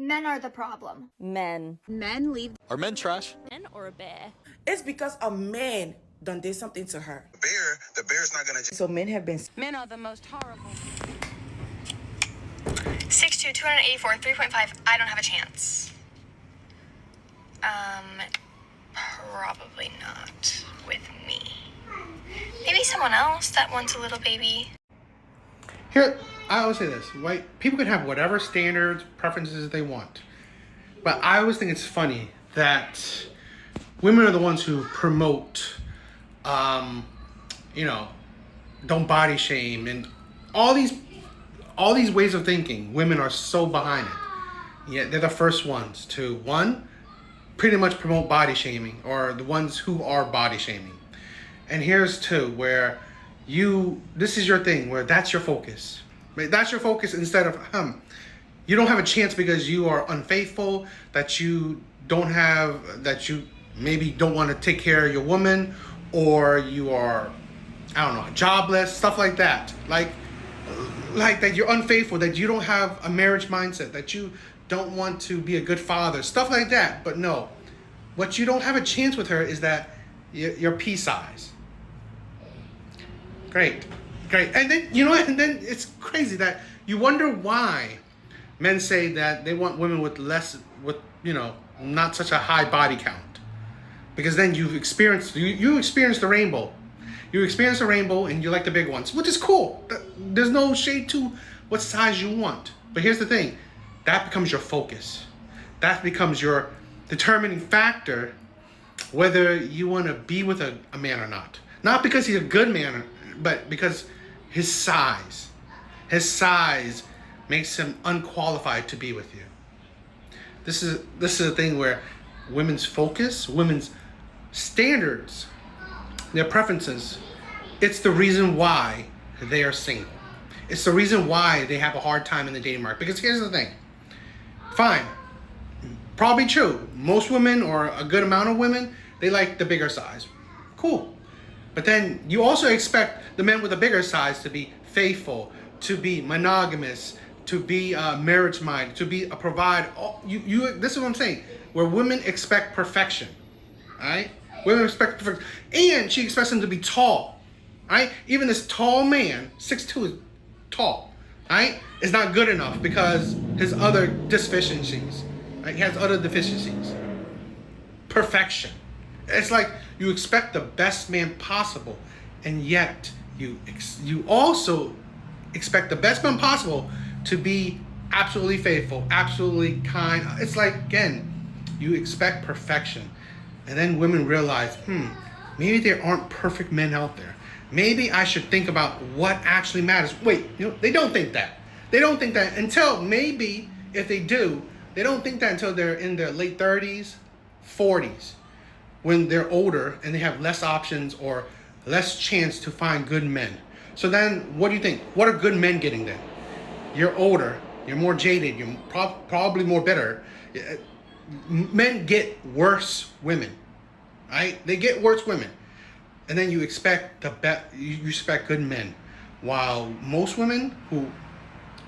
Men are the problem. Men. Men leave. Are men trash? Men or a bear? It's because a man done did something to her. The bear's not gonna. So men have been. Men are the most horrible. 6'2", 284, 3.5. I don't have a chance. Probably not with me. Maybe someone else that wants a little baby. Here, I always say this: white people can have whatever standards, preferences they want, but I always think it's funny that women are the ones who promote, don't body shame and all these ways of thinking. Women are so behind it. Yet they're the first ones to pretty much promote body shaming, or the ones who are body shaming. And here's two where this is your thing, where that's your focus. That's your focus instead of you don't have a chance because you are unfaithful, that you maybe don't want to take care of your woman, or you are, jobless, stuff like that. Like that you're unfaithful, that you don't have a marriage mindset, that you don't want to be a good father, stuff like that. But no, what you don't have a chance with her is that you're pea size. Great. And then, and then it's crazy that you wonder why men say that they want women with not such a high body count. Because then you experience the rainbow. You experience the rainbow and you like the big ones, which is cool. There's no shade to what size you want. But here's the thing. That becomes your focus. That becomes your determining factor whether you want to be with a man or not. Not because he's a good man, but because his size makes him unqualified to be with you. This is a thing where women's focus, women's standards, their preferences, it's the reason why they are single. It's the reason why they have a hard time in the dating market. Because here's the thing. Fine. Probably true. Most women, or a good amount of women, they like the bigger size. Cool. But then you also expect the men with a bigger size to be faithful, to be monogamous, to be marriage-minded, to be a provider. This is what I'm saying. Where women expect perfection. Alright? Women expect perfection. And she expects him to be tall. Alright? Even this tall man, 6'2" is tall. Alright? Is not good enough because his other deficiencies. Right? He has other deficiencies. Perfection. It's like you expect the best man possible, and yet you also expect the best man possible to be absolutely faithful, absolutely kind. It's like, again, you expect perfection. And then women realize, maybe there aren't perfect men out there. Maybe I should think about what actually matters. Wait, they don't think that. They don't think that until maybe, if they do, they don't think that until they're in their late 30s, 40s, when they're older and they have less options or less chance to find good men. So then, what do you think? What are good men getting then? You're older, you're more jaded, you're probably more bitter. Men get worse women, right? They get worse women. And then you expect you expect good men. While most women who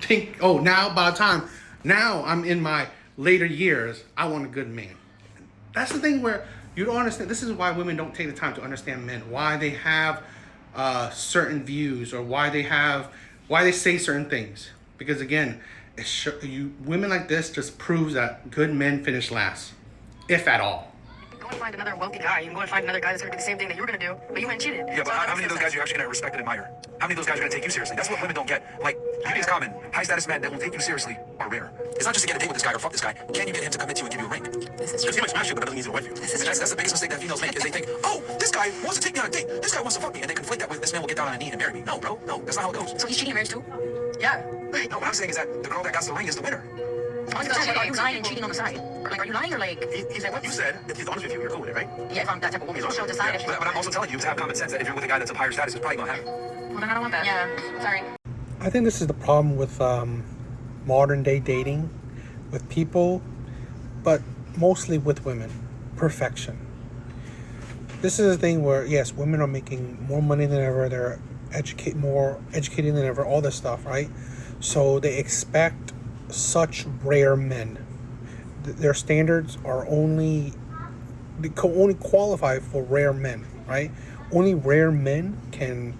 think, now I'm in my later years, I want a good man. That's the thing where you don't understand. This is why women don't take the time to understand men, why they have certain views, or why they say certain things. Because again, women like this just proves that good men finish last, if at all. Go and find another wealthy guy. You can go and find another guy that's going to do the same thing that you were going to do, but you went and cheated. Yeah, but how many of those guys are you actually going to respect and admire? How many of those guys are going to take you seriously? That's what women don't get. Like, beauty is common. High status men that will take you seriously are rare. It's not just to get a date with this guy or fuck this guy. Can you get him to commit to you and give you a ring? This is true. Because he might smash you, but that doesn't mean he's going to wife you. That's the biggest mistake that females make, is they think, oh, this guy wants to take me on a date. This guy wants to fuck me. And they conflate that with, this man will get down on a knee and marry me. No, bro. No, that's not how it goes. So he's cheating in marriage too? Yeah. No, what I'm saying is that the girl that got the ring is the winner. Are you lying and cheating on the side? Like, are you lying or like... He's like, what you said, if he's honest with you, you're cool with it, right? Yeah, if I'm that type of woman, she'll decide if she's... But I'm also telling you to have common sense that if you're with a guy that's of higher status, it's probably going to happen. Well, then I don't want that. Yeah, sorry. I think this is the problem with modern day dating with people, but mostly with women. Perfection. This is a thing where, yes, women are making more money than ever. They're more educated than ever, all this stuff, right? So they expect such rare men. their standards are only only qualify for rare men, right? Only rare men can,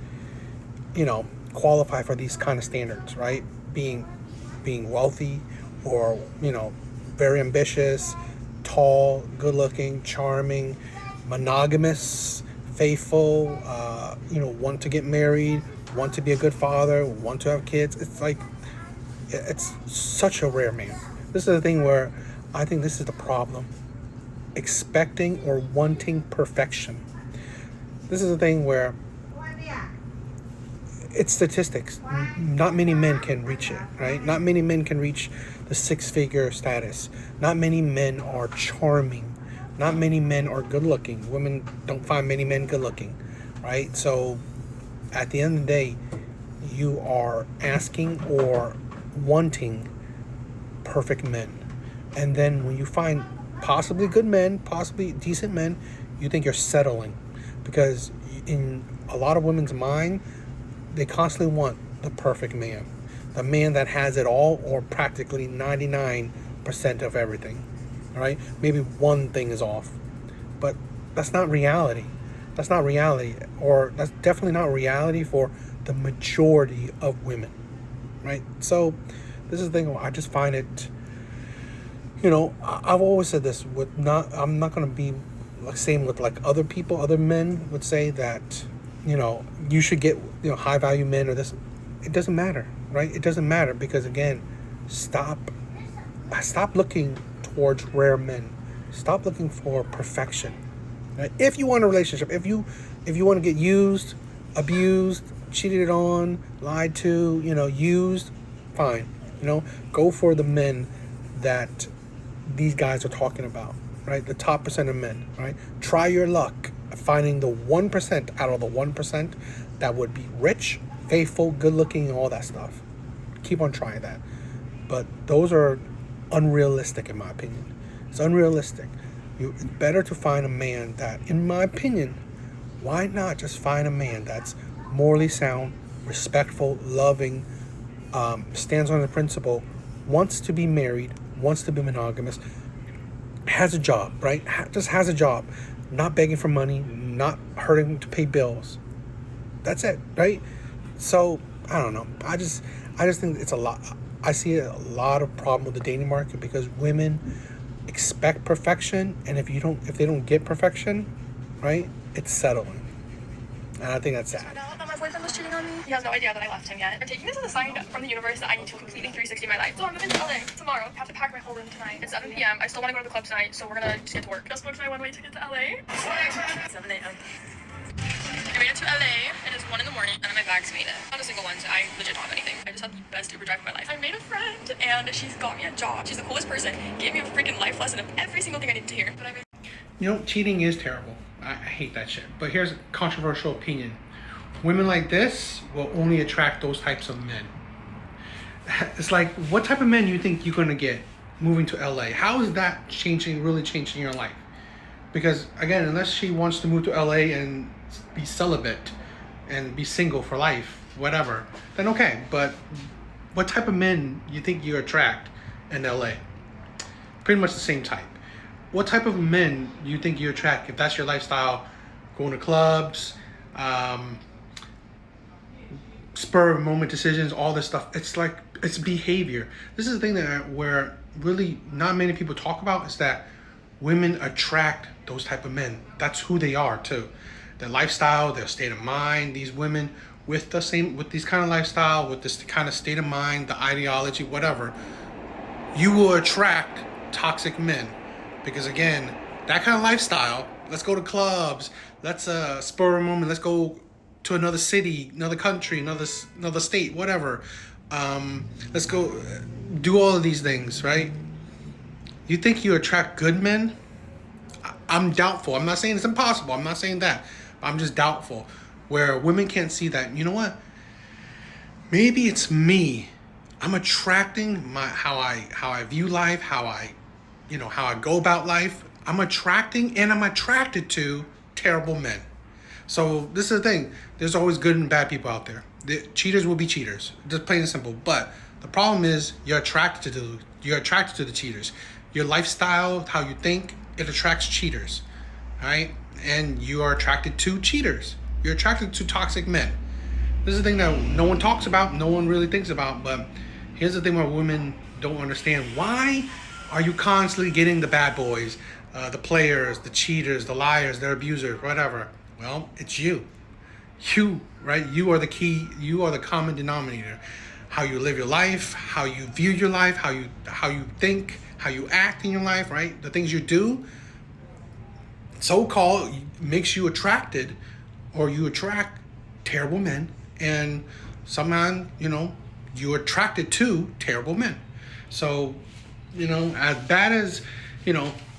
qualify for these kind of standards, right? Being wealthy, or very ambitious, tall, good looking, charming, monogamous, faithful, want to get married, want to be a good father, want to have kids. It's like, it's such a rare man. This is the thing where I think this is the problem. Expecting or wanting perfection. This is the thing where it's statistics. Not many men can reach it, right? Not many men can reach the six-figure status. Not many men are charming. Not many men are good-looking. Women don't find many men good-looking, right? So at the end of the day, you are asking or wanting perfect men. And then when you find possibly good men, possibly decent men, you think you're settling. Because in a lot of women's mind, they constantly want the perfect man. The man that has it all, or practically 99% of everything. All right? Maybe one thing is off. But that's not reality. That's not reality. Or that's definitely not reality for the majority of women. Right? So this is the thing, I just find it, I've always said this, I'm not going to be like same with like other people. Other men would say that, you should get, high value men or this. It doesn't matter, right? It doesn't matter, because again, stop looking towards rare men. Stop looking for perfection. Right? If you want a relationship, if you want to get used, abused, cheated on, lied to, used, fine. Go for the men that these guys are talking about, right? The top percent of men, right? Try your luck finding the 1% out of the 1% that would be rich, faithful, good looking, and all that stuff. Keep on trying that. But those are unrealistic, in my opinion. It's unrealistic. It's better to find a man that, in my opinion, why not just find a man that's morally sound, respectful, loving, stands on the principle, wants to be married, wants to be monogamous, has a job, right? Just has a job, not begging for money, not hurting to pay bills. That's it, right? So I don't know. I just think it's a lot. I see a lot of problem with the dating market, because women expect perfection, and if they don't get perfection, right, it's settling, and I think that's sad. Now that my boyfriend was cheating on me, he has no idea that I left him yet. I'm taking this as a sign from the universe that I need to completely 360 my life. So I'm moving to LA tomorrow. I have to pack my whole room tonight. It's 7 p.m. I still want to go to the club tonight, so we're gonna just get to work. Just booked my one-way ticket to LA. 7 a.m. I made it to LA, and it's 1 in the morning, and my bag's made it. Not a single one, so I legit don't have anything. I just had the best Uber drive of my life. I made a friend, and she's got me a job. She's the coolest person. Gave me a freaking life lesson of every single thing I need to hear. But Cheating is terrible. I hate that shit. But here's a controversial opinion. Women like this will only attract those types of men. It's like, what type of men do you think you're going to get moving to LA? How is that really changing your life? Because, again, unless she wants to move to LA and be celibate and be single for life, whatever, then okay. But what type of men you think you attract in LA? Pretty much the same type. What type of men do you think you attract if that's your lifestyle? Going to clubs, spur of moment decisions, all this stuff. It's like, it's behavior. This is the thing where really not many people talk about, is that women attract those type of men. That's who they are too. Their lifestyle, their state of mind. These women with this kind of lifestyle, with this kind of state of mind, the ideology, whatever, you will attract toxic men. Because again, that kind of lifestyle, let's go to clubs, let's spur of a moment, let's go to another city, another country, another state, whatever. Let's go do all of these things, right? You think you attract good men? I'm doubtful. I'm not saying it's impossible. I'm not saying that. I'm just doubtful. Where women can't see that, you know what? Maybe it's me. I'm attracting how I view life, how I go about life. I'm attracted to terrible men. So this is the thing. There's always good and bad people out there. The cheaters will be cheaters, just plain and simple. But the problem is you're attracted to the cheaters. your lifestyle, how you think, it attracts cheaters, right? And you are attracted to cheaters. You're attracted to toxic men. This is the thing that no one talks about, no one really thinks about, but here's the thing where women don't understand. Why are you constantly getting the bad boys, the players, the cheaters, the liars, the abusers, whatever? Well, it's you. You, right? You are the key. You are the common denominator. How you live your life, how you view your life, how you think, how you act in your life, right? The things you do, so-called, makes you attracted, or you attract terrible men, and somehow, you're attracted to terrible men. So, as bad as,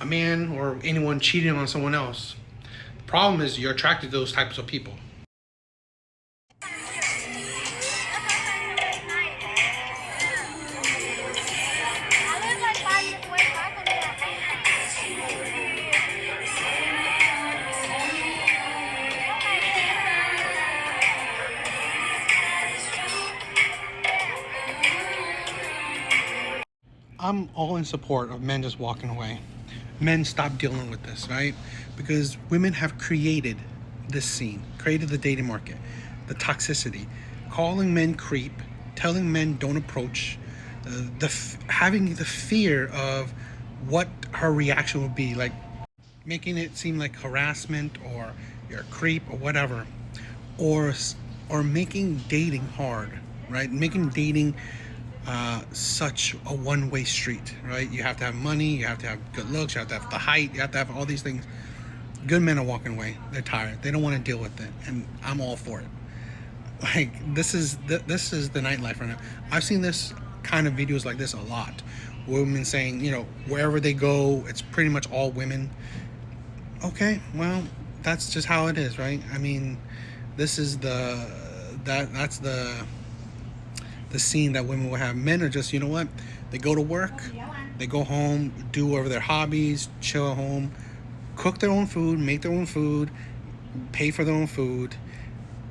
a man or anyone cheating on someone else, the problem is you're attracted to those types of people. I'm all in support of men just walking away. Men, stop dealing with this, right? Because women have created this scene, created the dating market, the toxicity, calling men creep, telling men don't approach, having the fear of what her reaction would be, like making it seem like harassment or you're a creep or whatever, or making dating hard, right? Making dating such a one-way street, right? You have to have money, you have to have good looks, you have to have the height, you have to have all these things. Good men are walking away. They're tired. They don't want to deal with it, and I'm all for it. Like, this is the nightlife right now. I've seen this kind of videos like this a lot. Women saying, wherever they go, it's pretty much all women. Okay, well, that's just how it is, right? I mean, this is that's the scene that women will have. Men are just, they go to work, they go home, do whatever their hobbies, chill at home, cook their own food, make their own food, pay for their own food,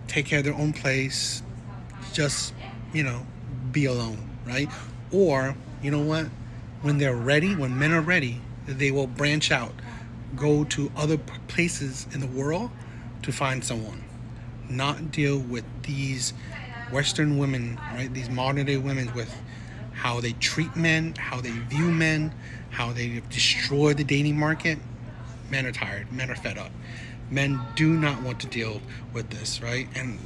take care of their own place, just, be alone, right? Or, when they're ready, when men are ready, they will branch out, go to other places in the world to find someone, not deal with these Western women, right? These modern day women, with how they treat men, how they view men, how they destroy the dating market. Men are tired. Men are fed up. Men do not want to deal with this, right? And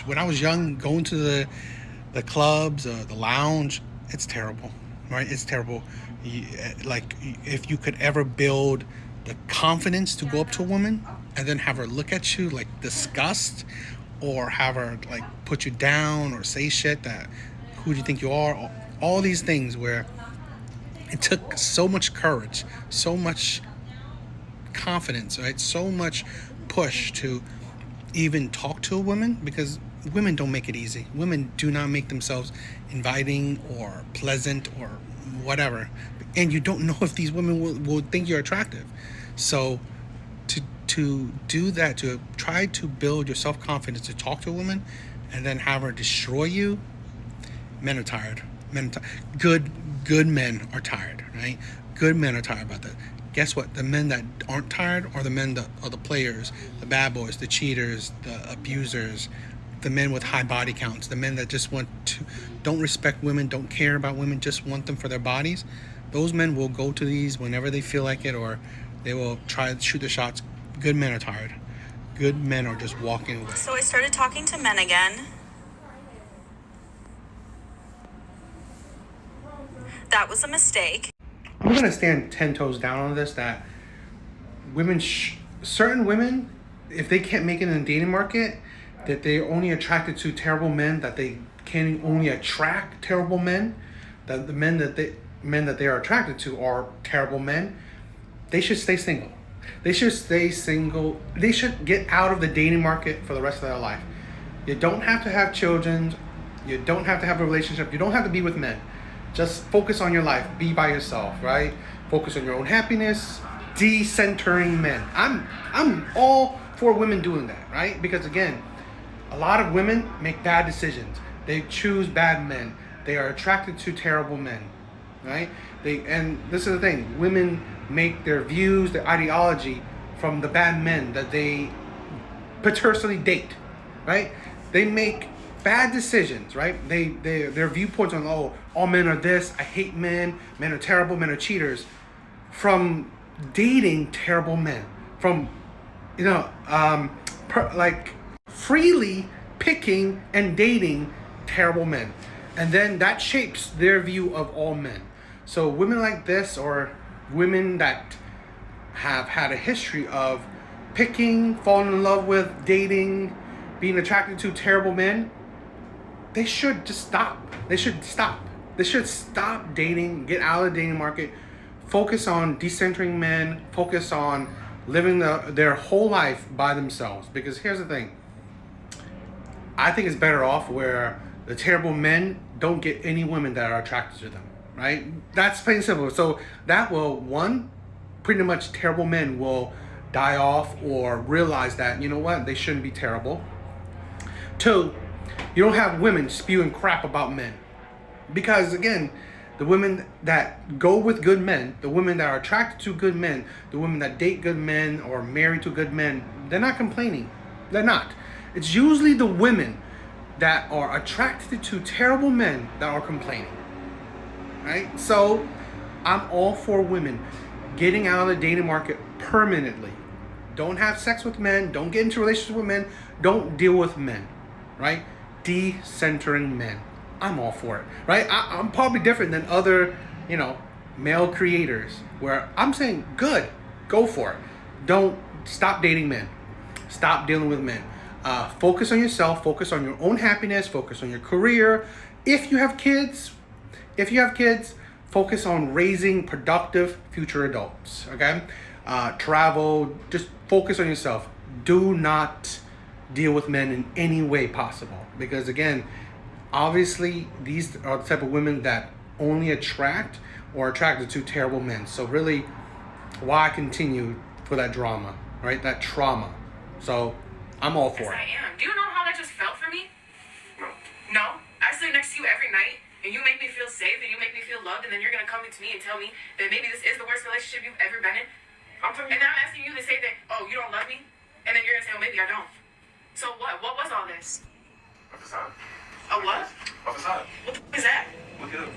when I was young, going to the clubs, the lounge, it's terrible, right? It's terrible. If you could ever build the confidence to go up to a woman and then have her look at you like disgust, or have her like put you down or say shit that, who do you think you are? All these things where it took so much courage, so much confidence, right? So much push to even talk to a woman, because women don't make it easy. Women do not make themselves inviting or pleasant or whatever. And you don't know if these women will think you're attractive. So to do that, to try to build your self-confidence to talk to a woman and then have her destroy you, men are tired. Good men are tired, right? Good men are tired about that. Guess what? The men that aren't tired are the men that are the players, the bad boys, the cheaters, the abusers, the men with high body counts, the men that just don't respect women, don't care about women, just want them for their bodies. Those men will go to these whenever they feel like it, or they will try to shoot the shots. Good men are tired. Good men are just walking away. So I started talking to men again. That was a mistake. I'm going to stand 10 toes down on this, that certain women, if they can't make it in the dating market, that they're only attracted to terrible men, that they can only attract terrible men, that the men that they are attracted to are terrible men, they should stay single. They should stay single. They should get out of the dating market for the rest of their life. You don't have to have children. You don't have to have a relationship. You don't have to be with men. Just focus on your life. Be by yourself, right? Focus on your own happiness. Decentering men. I'm all for women doing that, right? Because again, a lot of women make bad decisions. They choose bad men. They are attracted to terrible men. right? And this is the thing: women make their views, their ideology from the bad men that they potentially date, right? They make bad decisions, right? Their viewpoints on, oh, all men are this, I hate men are terrible, men are cheaters, from dating terrible men, from like freely picking and dating terrible men, and then that shapes their view of all men. So women like this, or women that have had a history of picking, falling in love with, dating, being attracted to terrible men, they should just stop. They should stop. They should stop dating, get out of the dating market, focus on decentering men, focus on living their whole life by themselves. Because here's the thing, I think it's better off where the terrible men don't get any women that are attracted to them, right? That's plain and simple. So that will, one, pretty much terrible men will die off or realize that, you know what, they shouldn't be terrible. Two, you don't have women spewing crap about men. Because again, the women that go with good men, the women that are attracted to good men, the women that date good men or married to good men, they're not complaining. They're not. It's usually the women that are attracted to terrible men that are complaining. Right? So I'm all for women getting out of the dating market permanently. Don't have sex with men. Don't get into relationships with men. Don't deal with men. Right? Decentering men. I'm all for it. Right? I'm probably different than other, male creators where I'm saying, good, go for it. Don't stop dating men. Stop dealing with men. Focus on yourself. Focus on your own happiness. Focus on your career. If you have kids, focus on raising productive future adults. Okay? Travel. Just focus on yourself. Do not deal with men in any way possible. Because again, obviously, these are the type of women that only attract or are attracted to terrible men. So really, why continue for that drama, right? That trauma. So I'm all for it. I am. Do you know how that just felt for me? No? I sleep next to you every night, and you make me feel safe, and you make me feel loved, and then you're going to come to me and tell me that maybe this is the worst relationship you've ever been in? And now I'm asking you to say that, oh, you don't love me? And then you're going to say, oh, maybe I don't. So what? What was all this? A facade. A what? A facade. What is that? Look it up.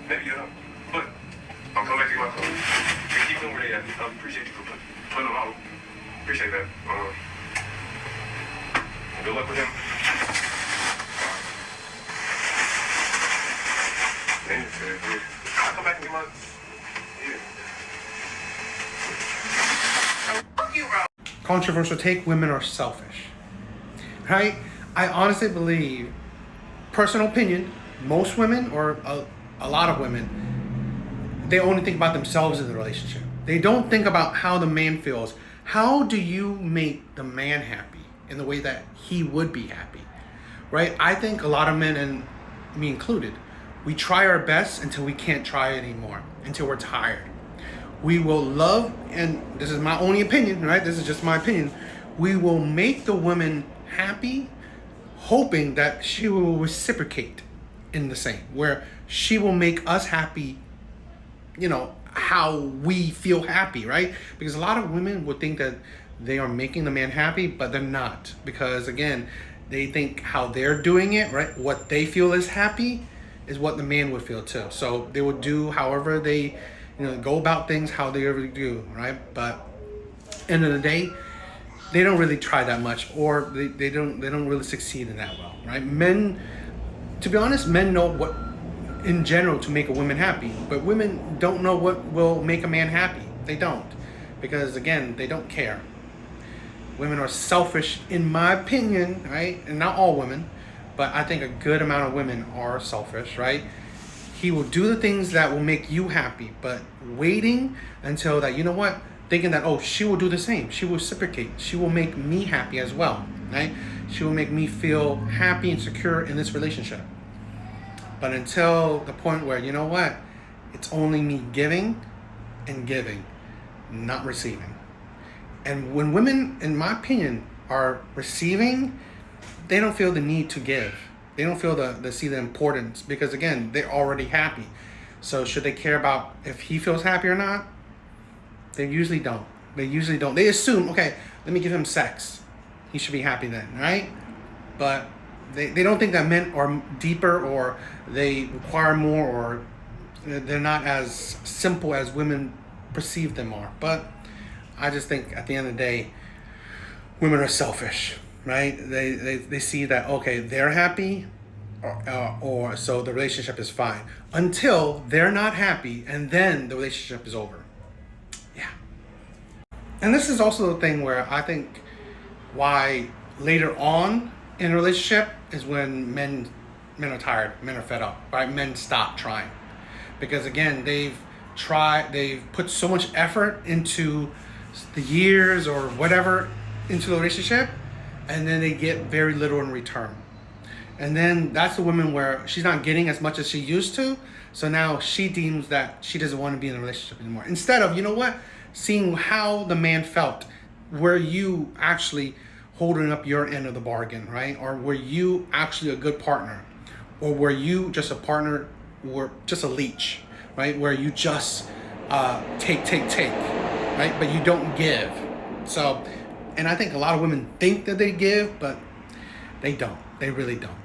Maybe you know. Look, I'm coming back to my car. You keep them where they at. I appreciate you for putting them out. Appreciate that. Good luck with him. I'll come back and get my... Yeah. Fuck you, bro. Controversial take: women are selfish. Right? I honestly believe, personal opinion, most women, or a lot of women, they only think about themselves in the relationship. They don't think about how the man feels. How do you make the man happy in the way that he would be happy? Right? I think a lot of men, and me included, we try our best until we can't try anymore, until we're tired. We will love, and this is my only opinion, right? This is just my opinion. We will make the woman happy, hoping that she will reciprocate in the same, where she will make us happy, how we feel happy, right? Because a lot of women would think that they are making the man happy, but they're not. Because again, they think how they're doing it, right? What they feel is happy is what the man would feel too. So they would do however they, go about things how they ever do, right? But end of the day, they don't really try that much, or they don't really succeed in that well, right? Men, to be honest, men know what in general to make a woman happy, but women don't know what will make a man happy. They don't, because again, they don't care. Women are selfish, in my opinion, right? And not all women, but I think a good amount of women are selfish, right? He will do the things that will make you happy, but waiting until that, thinking that, oh, she will do the same. She will reciprocate. She will make me happy as well, right? She will make me feel happy and secure in this relationship. But until the point where, it's only me giving and giving, not receiving. And when women, in my opinion, are receiving, they don't feel the need to give. They don't feel see the importance, because again, they're already happy. So should they care about if he feels happy or not? They usually don't. They usually don't. They assume, okay, let me give him sex. He should be happy then, right? But they don't think that men are deeper or they require more or they're not as simple as women perceive them are. But I just think at the end of the day, women are selfish, right? They see that, okay, they're happy or so the relationship is fine until they're not happy and then the relationship is over. Yeah. And this is also the thing where I think why later on in a relationship is when men are tired, men are fed up, right? Men stop trying. Because again, they've put so much effort into the years or whatever into the relationship, and then they get very little in return. And then that's the woman where she's not getting as much as she used to, so now she deems that she doesn't want to be in a relationship anymore. Instead of, you know what, seeing how the man felt, were you actually holding up your end of the bargain, right? Or were you actually a good partner? Or were you just a partner or just a leech, right? Where you just take, right? But you don't give. So, and I think a lot of women think that they give, but they don't. They really don't.